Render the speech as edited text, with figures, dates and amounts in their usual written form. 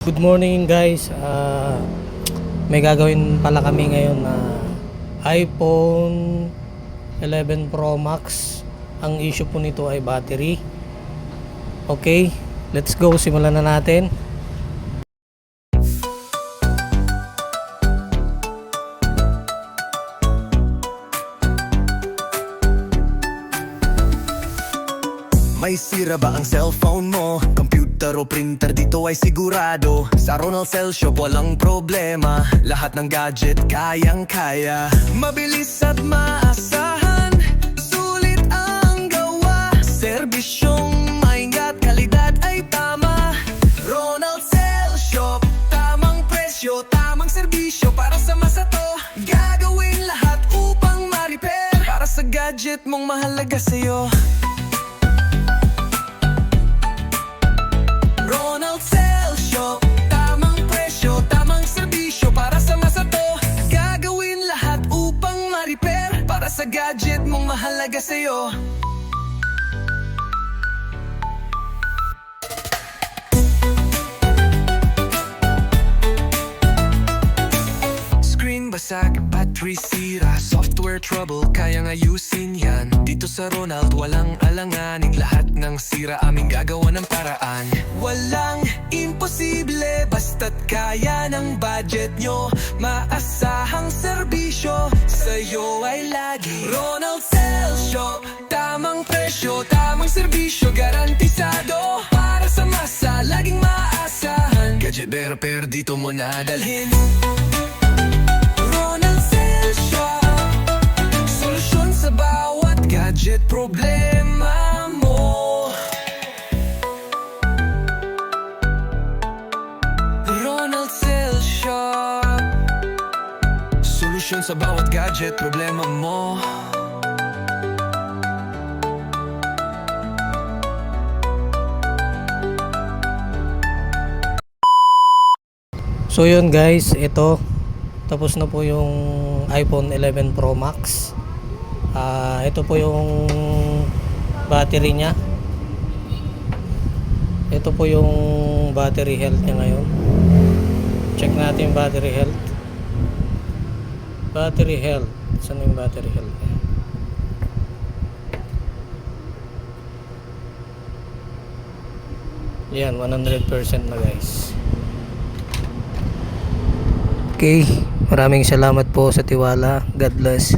Good morning guys. May gagawin pala kami ngayon na iPhone 11 Pro Max. Ang issue po nito ay battery. Okay, let's go. Simulan na natin. May sira ba ang cellphone mo? Computer o printer dito ay sigurado. Sa Ronald Cell Shop walang problema. Lahat ng gadget kayang-kaya. Mabilis at maasahan, sulit ang gawa. Serbisyong maingat, kalidad ay tama. Ronald Cell Shop, tamang presyo, tamang serbisyo. Para sa masato, gagawin lahat upang ma-repair. Para sa gadget mong mahalaga sa'yo. Ronald Cell Shop, tamang presyo, tamang serbisyo. Para sa masato, gagawin lahat upang ma-repair. Para sa gadget mong mahalaga sa'yo. Screen basag, battery sira, software trouble, kayang ayusin yan. Dito sa Ronald walang alanganing, lahat ng sira aming gagawa ng paraan. Walang imposible, basta't kaya ng budget nyo. Maasahang serbisyo, sa'yo ay lagi Ronald Cell Shop, tamang presyo, tamang serbisyo, garantisado. Para sa masa, laging maasahan. Gadget repair dito mo nadalhin. Ronald Cell Shop, solusyon sa bawat gadget problema mo. Ronald Cell Shop, solusyon sa bawat gadget problema mo. So yun guys, ito tapos na po yung iPhone 11 Pro Max. Ito po yung battery nya. Ito po yung battery health nya ngayon. Check natin yung battery health. Battery health. Saan yung battery health? Yan, 100% na guys. Okay, maraming salamat po sa tiwala. God bless.